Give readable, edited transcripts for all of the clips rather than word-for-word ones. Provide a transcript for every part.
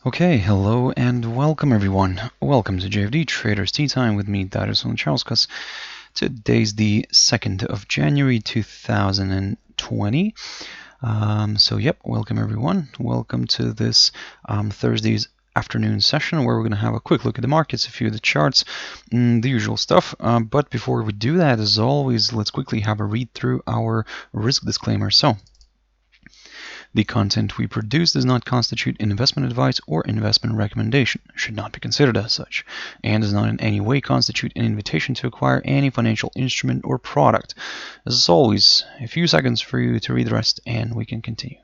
Okay, hello and welcome everyone. Welcome to JFD Traders Tea Time with me, Darius and Anucauskas. Today's the 2nd of January 2020. Welcome everyone. Welcome to this Thursday's afternoon session where we're going to have a quick look at the markets, a few of the charts, the usual stuff. But before we do that, as always, let's quickly have a read through our risk disclaimer. So, the content we produce does not constitute investment advice or investment recommendation, should not be considered as such, and does not in any way constitute an invitation to acquire any financial instrument or product. As always, a few seconds for you to read the rest and we can continue.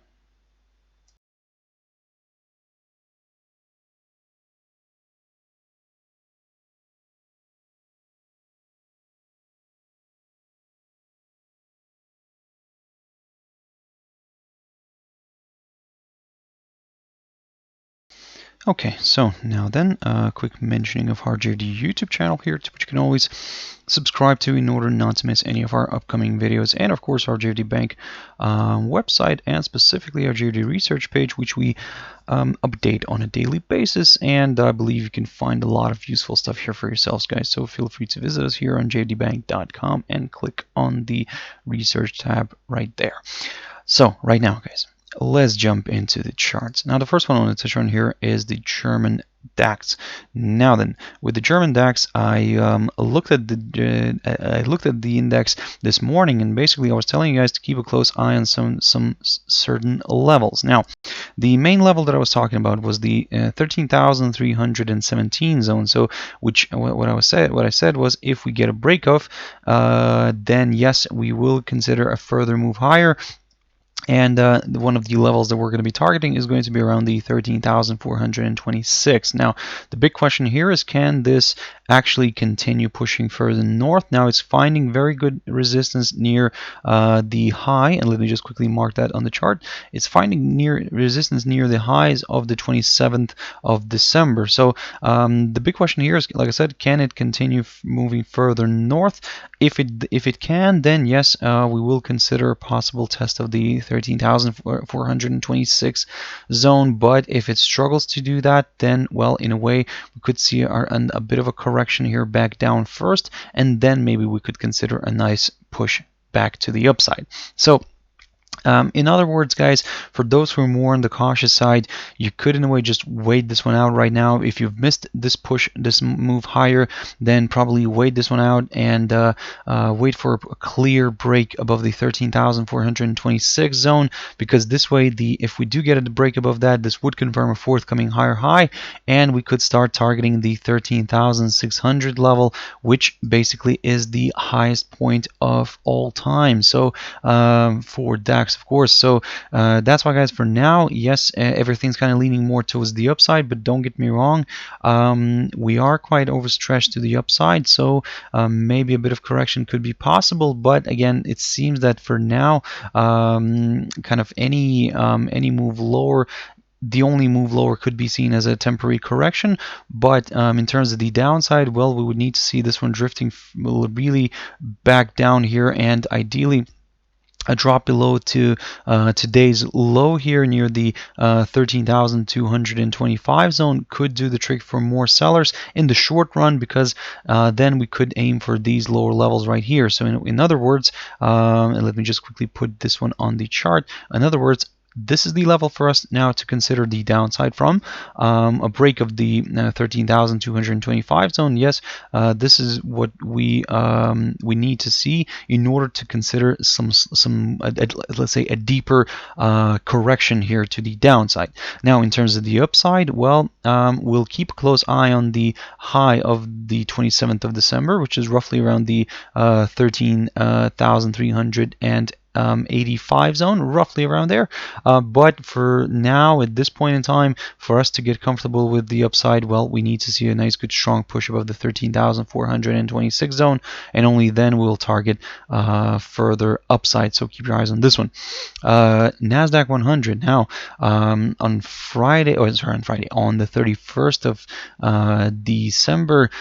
Okay, so now then, a quick mentioning of our JFD YouTube channel here, which you can always subscribe to in order not to miss any of our upcoming videos, and of course our JFD Bank website, and specifically our JFD research page, which we update on a daily basis, and I believe you can find a lot of useful stuff here for yourselves, guys. So feel free to visit us here on jfdbank.com and click on the research tab right there. So right now, guys, let's jump into the charts. Now, the first one I want to touch on here is the German DAX. Now then, with the German DAX, I looked at the index this morning, and basically I was telling you guys to keep a close eye on some certain levels. Now, the main level that I was talking about was the 13,317 zone. So, what I said was, if we get a break off, then yes, we will consider a further move higher. And one of the levels that we're going to be targeting is going to be around the 13,426. Now, the big question here is, can this actually continue pushing further north? Now, it's finding very good resistance near the high, and let me just quickly mark that on the chart. It's finding resistance near the highs of the 27th of December. So the big question here is, like I said, can it continue moving further north? If it can, then yes, we will consider a possible test of the 13,426 zone. But if it struggles to do that, then, well, in a way, we could see a bit of a correction here back down first, and then maybe we could consider a nice push back to the upside. So in other words, guys, for those who are more on the cautious side, you could in a way just wait this one out right now. If you've missed this push, this move higher, then probably wait this one out and wait for a clear break above the 13,426 zone, because this way, if we do get a break above that, this would confirm a forthcoming higher high, and we could start targeting the 13,600 level, which basically is the highest point of all time. So for DAX, of course. So that's why, guys, for now, yes, everything's kind of leaning more towards the upside, but don't get me wrong, we are quite overstretched to the upside, so maybe a bit of correction could be possible. But again, it seems that for now, kind of any move lower, the only move lower could be seen as a temporary correction. But in terms of the downside, well, we would need to see this one drifting really back down here, and ideally a drop below to today's low here near the 13,225 zone could do the trick for more sellers in the short run, because then we could aim for these lower levels right here. So in other words, and let me just quickly put this one on the chart. In other words, this is the level for us now to consider the downside from. A break of the 13,225 zone. Yes, this is what we need to see in order to consider let's say a deeper correction here to the downside. Now, in terms of the upside, well, we'll keep a close eye on the high of the 27th of December, which is roughly around the 13,385 zone, roughly around there. But for now, at this point in time, for us to get comfortable with the upside, well, we need to see a nice, good, strong push above the 13,426 zone, and only then we'll target further upside. So keep your eyes on this one. Nasdaq100. Now, on the 31st of December,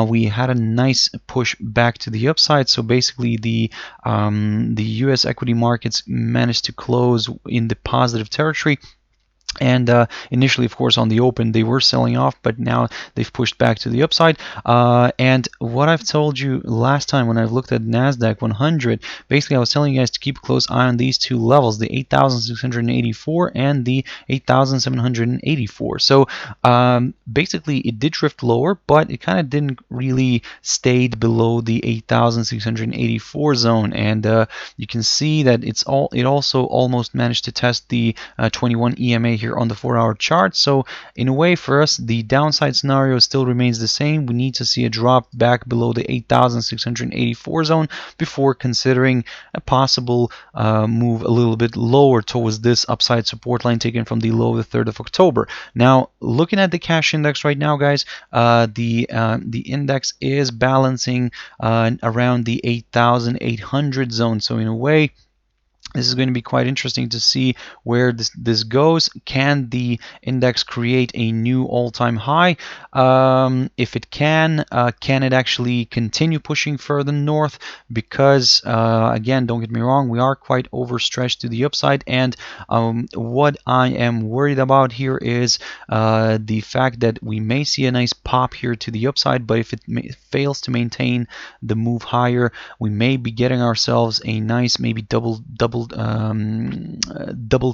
we had a nice push back to the upside. So basically, the U.S. equity markets managed to close in the positive territory. And initially, of course, on the open, they were selling off, but now they've pushed back to the upside. And what I've told you last time when I've looked at Nasdaq 100, basically I was telling you guys to keep a close eye on these two levels, the 8,684 and the 8,784. So basically, it did drift lower, but it kind of didn't really stayed below the 8,684 zone. And you can see that it also almost managed to test the 21 EMA here on the 4-hour chart. So in a way, for us, the downside scenario still remains the same. We need to see a drop back below the 8,684 zone before considering a possible move a little bit lower towards this upside support line taken from the low of the 3rd of October. Now, looking at the cash index right now, guys, the index is balancing around the 8,800 zone. So in a way, this is going to be quite interesting to see where this goes. Can the index create a new all-time high? If it can it actually continue pushing further north? Because again, don't get me wrong, we are quite overstretched to the upside, and what I am worried about here is the fact that we may see a nice pop here to the upside, but if it fails to maintain the move higher, we may be getting ourselves a nice maybe double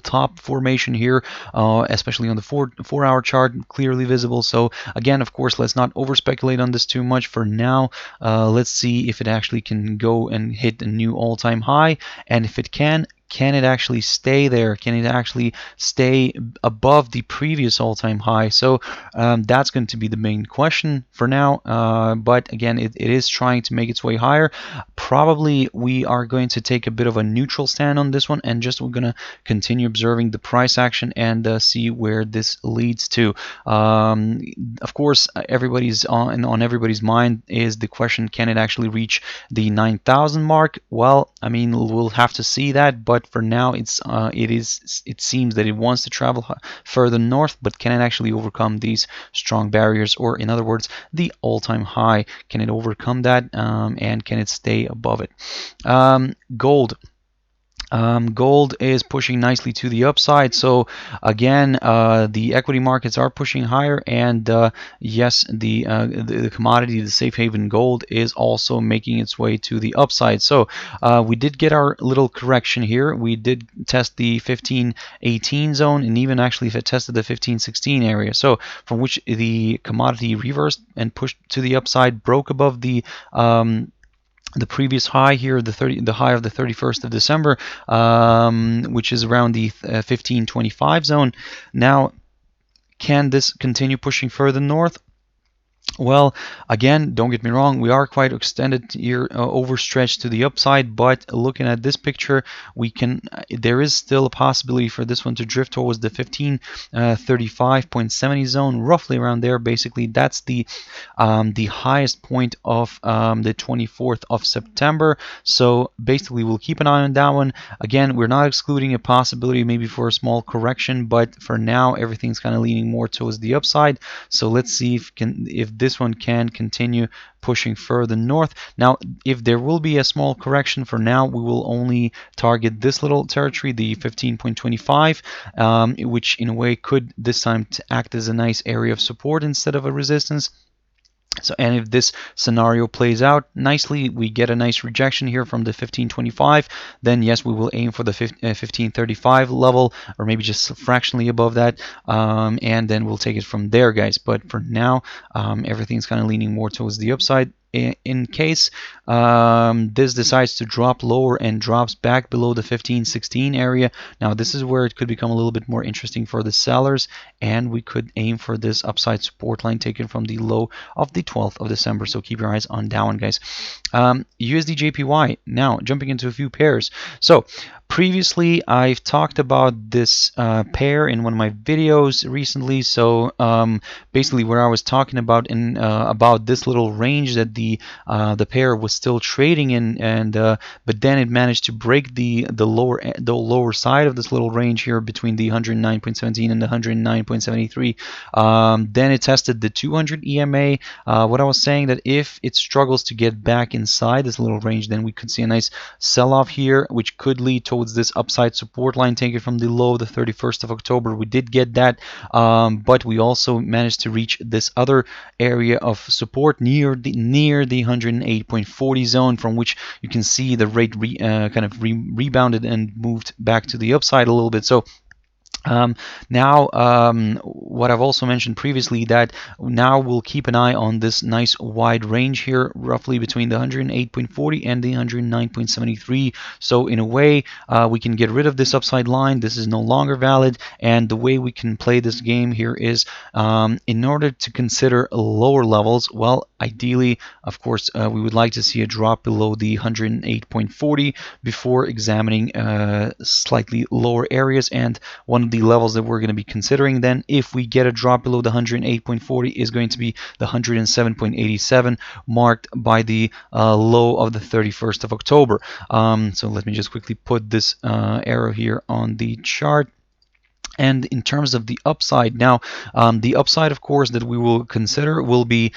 top formation here, especially on the 4-hour chart, clearly visible. So again, of course, let's not over speculate on this too much for now. Let's see if it actually can go and hit a new all-time high, and if it can it actually stay there? Can it actually stay above the previous all-time high? So that's going to be the main question for now. But again, it is trying to make its way higher. Probably we are going to take a bit of a neutral stand on this one, and we're going to continue observing the price action and see where this leads to. Of course, everybody's on everybody's mind is the question: can it actually reach the 9,000 mark? Well, I mean, we'll have to see that, but for now, it seems that it wants to travel further north, but can it actually overcome these strong barriers, or in other words, the all-time high? Can it overcome that, and can it stay above it? Gold. Gold is pushing nicely to the upside. So again, the equity markets are pushing higher, and yes, the commodity, the safe haven gold, is also making its way to the upside. So we did get our little correction here. We did test the 1518 zone, and even actually if it tested the 1516 area, so from which the commodity reversed and pushed to the upside, broke above the previous high here, the high of the 31st of December, which is around the 1525 zone. Now, can this continue pushing further north? Well, again, don't get me wrong, we are quite extended here, overstretched to the upside, but looking at this picture, there is still a possibility for this one to drift towards the 1535.70 zone, roughly around there. Basically, that's the highest point of the 24th of September. So basically, we'll keep an eye on that one. Again, we're not excluding a possibility maybe for a small correction, but for now, everything's kind of leaning more towards the upside. So let's see if this one can continue pushing further north. Now, if there will be a small correction, for now we will only target this little territory, the 15.25, which in a way could this time act as a nice area of support instead of a resistance. So, and if this scenario plays out nicely, we get a nice rejection here from the 1525, then yes, we will aim for the 1535 level, or maybe just fractionally above that, and then we'll take it from there, guys. But for now, everything's kind of leaning more towards the upside. In case this decides to drop lower and drops back below the 1516 area, now this is where it could become a little bit more interesting for the sellers, and we could aim for this upside support line taken from the low of the 12th of December. So keep your eyes on that one, guys. USDJPY, now jumping into a few pairs. So previously I've talked about this pair in one of my videos recently. So basically where I was talking about about this little range that the the pair was still trading in, and but then it managed to break the lower side of this little range here between the 109.17 and the 109.73. Then it tested the 200 EMA. What I was saying, that if it struggles to get back inside this little range, then we could see a nice sell-off here, which could lead towards this upside support line taken from the low of the 31st of October. We did get that, but we also managed to reach this other area of support near the 108.40 zone, from which you can see the rate rebounded and moved back to the upside a little bit. So now, what I've also mentioned previously, that now we'll keep an eye on this nice wide range here, roughly between the 108.40 and the 109.73. So in a way, we can get rid of this upside line. This is no longer valid, and the way we can play this game here is, in order to consider lower levels, well, ideally, of course, we would like to see a drop below the 108.40 before examining slightly lower areas. And one of the levels that we're going to be considering then, if we get a drop below the 108.40, is going to be the 107.87, marked by the low of the 31st of October. So let me just quickly put this arrow here on the chart. And in terms of the upside, now the upside, of course, that we will consider will be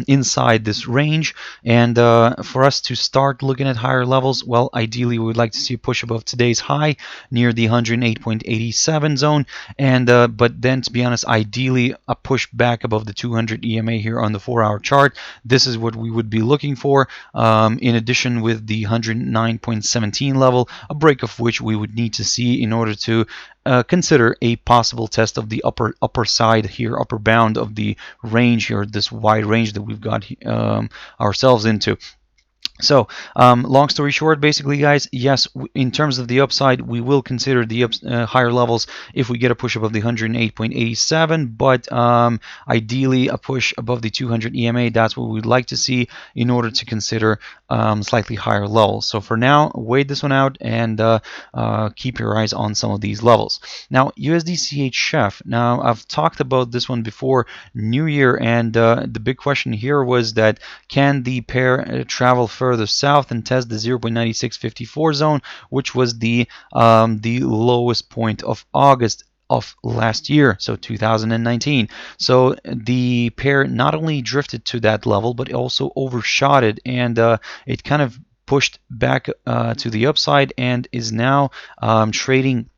inside this range. And for us to start looking at higher levels, well, ideally we would like to see a push above today's high near the 108.87 zone. And but then, to be honest, ideally a push back above the 200 EMA here on the 4-hour chart. This is what we would be looking for. In addition, with the 109.17 level, a break of which we would need to see in order to consider a possible test of the upper side here, upper bound of the range here, this wide range that we've got ourselves into. So, long story short, basically, guys, yes, in terms of the upside, we will consider the higher levels if we get a push above the 108.87, but ideally a push above the 200 EMA, that's what we'd like to see in order to consider slightly higher levels. So for now, wait this one out and keep your eyes on some of these levels. Now, USDCHF, now I've talked about this one before New Year, and the big question here was that, can the pair travel further south and test the 0.9654 zone, which was the lowest point of August of last year, so 2019. So the pair not only drifted to that level, but also overshot it, and it kind of pushed back to the upside and is now trading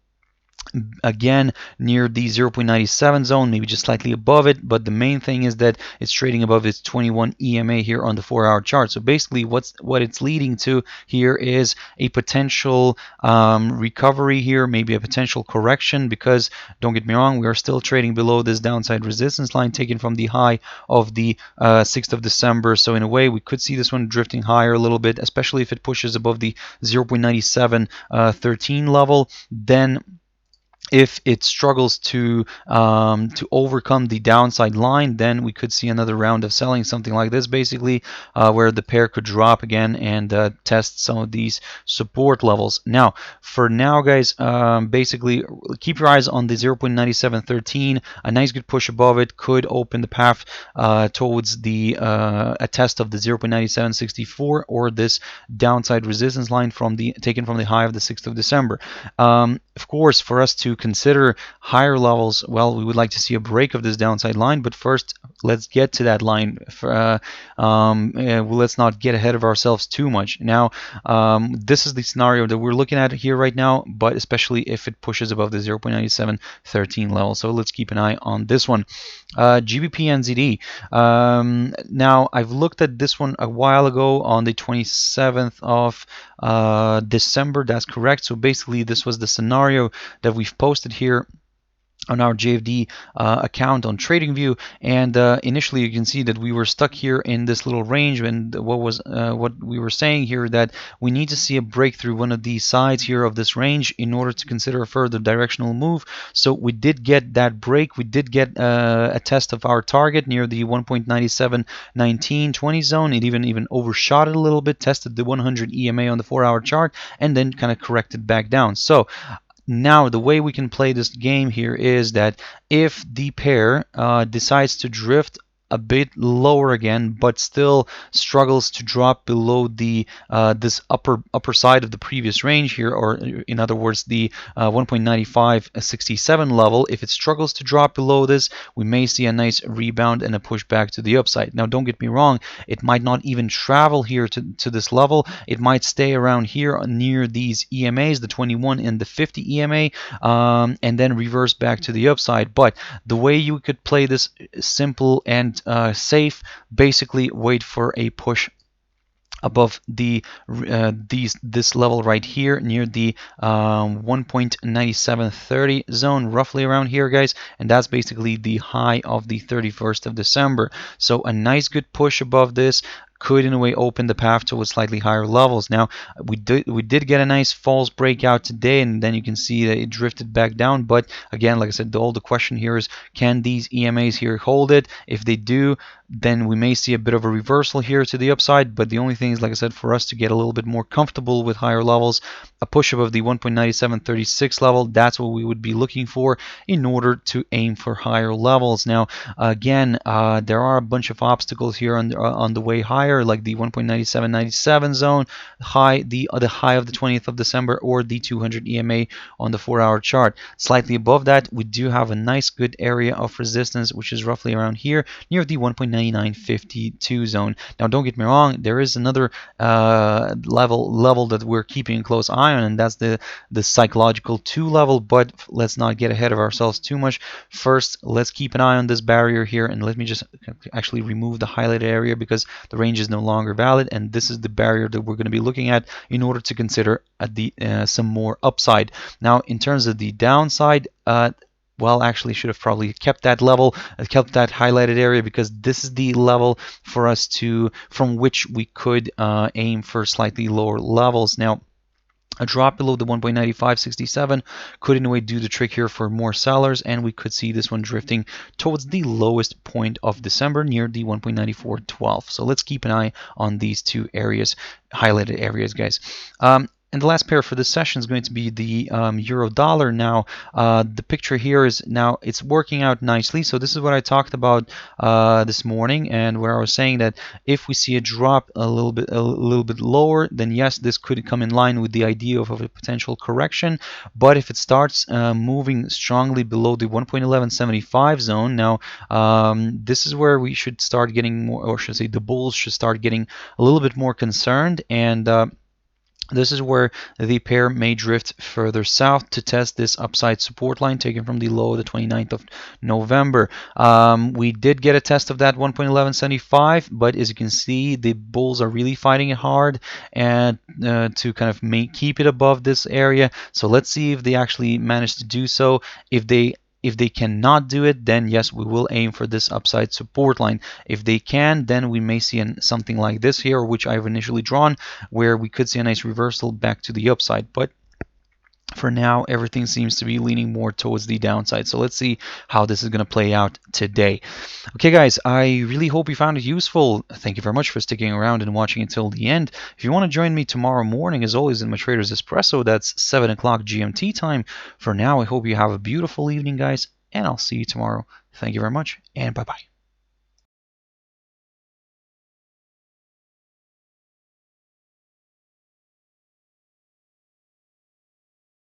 again near the 0.97 zone, maybe just slightly above it, but the main thing is that it's trading above its 21 EMA here on the 4-hour chart. So basically what it's leading to here is a potential recovery here, maybe a potential correction, because don't get me wrong, we are still trading below this downside resistance line taken from the high of the 6th of December. So in a way, we could see this one drifting higher a little bit, especially if it pushes above the 0.9713 level. Then if it struggles to overcome the downside line, then we could see another round of selling, something like this, basically, where the pair could drop again and test some of these support levels. Now, for now, guys, basically keep your eyes on the 0.9713. A nice good push above it could open the path towards the a test of the 0.9764 or this downside resistance line taken from the high of the 6th of December. Of course, for us to consider higher levels, well, we would like to see a break of this downside line, but first let's get to that line. Let's not get ahead of ourselves too much. Now, this is the scenario that we're looking at here right now, but especially if it pushes above the 0.9713 level. So let's keep an eye on this one. GBPNZD. Now, I've looked at this one a while ago on the 27th of December. That's correct. So basically, this was the scenario that we've posted here on our JFD account on TradingView, and initially you can see that we were stuck here in this little range, and what we were saying here, that we need to see a breakthrough one of these sides here of this range in order to consider a further directional move. So we did get that break. We did get a test of our target near the 1.971920 zone. It even overshot it a little bit, tested the 100 EMA on the 4-hour chart, and then kind of corrected back down. So now, the way we can play this game here is that if the pair decides to drift a bit lower again, but still struggles to drop below the this upper side of the previous range here, or in other words, the 1.9567 level. If it struggles to drop below this, we may see a nice rebound and a push back to the upside. Now, don't get me wrong, it might not even travel here to this level. It might stay around here near these EMAs, the 21 and the 50 EMA, and then reverse back to the upside. But the way you could play this simple and safe, basically wait for a push above the this level right here near the 1.9730 zone, roughly around here, guys, and that's basically the high of the 31st of December. So a nice good push above this could in a way open the path towards slightly higher levels. Now we did get a nice false breakout today, and then you can see that it drifted back down. But again, like I said, the question here is, can these EMAs here hold it? If they do, then we may see a bit of a reversal here to the upside. But the only thing is, like I said, for us to get a little bit more comfortable with higher levels, a push above the 1.9736 level, that's what we would be looking for in order to aim for higher levels. Now again, there are a bunch of obstacles here on the way higher, like the 1.9797 zone, the high of the 20th of December, or the 200 EMA on the 4-hour chart. Slightly above that, we do have a nice good area of resistance, which is roughly around here near the 1.9952 zone. Now, don't get me wrong, there is another level that we're keeping a close eye on, and that's the psychological 2 level. But let's not get ahead of ourselves too much. First, let's keep an eye on this barrier here, and let me just actually remove the highlighted area because the range is no longer valid, and this is the barrier that we're going to be looking at in order to consider some more upside. Now, in terms of the downside, well, actually should have probably kept that level, kept that highlighted area, because this is the level for us from which we could aim for slightly lower levels. Now, a drop below the 1.9567 could in a way do the trick here for more sellers, and we could see this one drifting towards the lowest point of December near the 1.9412. So let's keep an eye on these two areas, highlighted areas, guys. And the last pair for this session is going to be the euro dollar. Now, the picture here is now it's working out nicely. So this is what I talked about this morning, and where I was saying that if we see a drop a little bit lower, then yes, this could come in line with the idea of a potential correction. But if it starts moving strongly below the 1.1175 zone, now this is where we should start getting more, or should I say, the bulls should start getting a little bit more concerned, and this is where the pair may drift further south to test this upside support line taken from the low of the 29th of November. We did get a test of that 1.1175, but as you can see, the bulls are really fighting it hard and to kind of keep it above this area. So let's see if they actually manage to do so. If they cannot do it, then yes, we will aim for this upside support line. If they can, then we may see something like this here, which I've initially drawn, where we could see a nice reversal back to the upside. But for now, everything seems to be leaning more towards the downside. So let's see how this is going to play out today. Okay, guys, I really hope you found it useful. Thank you very much for sticking around and watching until the end. If you want to join me tomorrow morning, as always, in my Trader's Espresso, that's 7 o'clock GMT time. For now, I hope you have a beautiful evening, guys, and I'll see you tomorrow. Thank you very much, and bye-bye.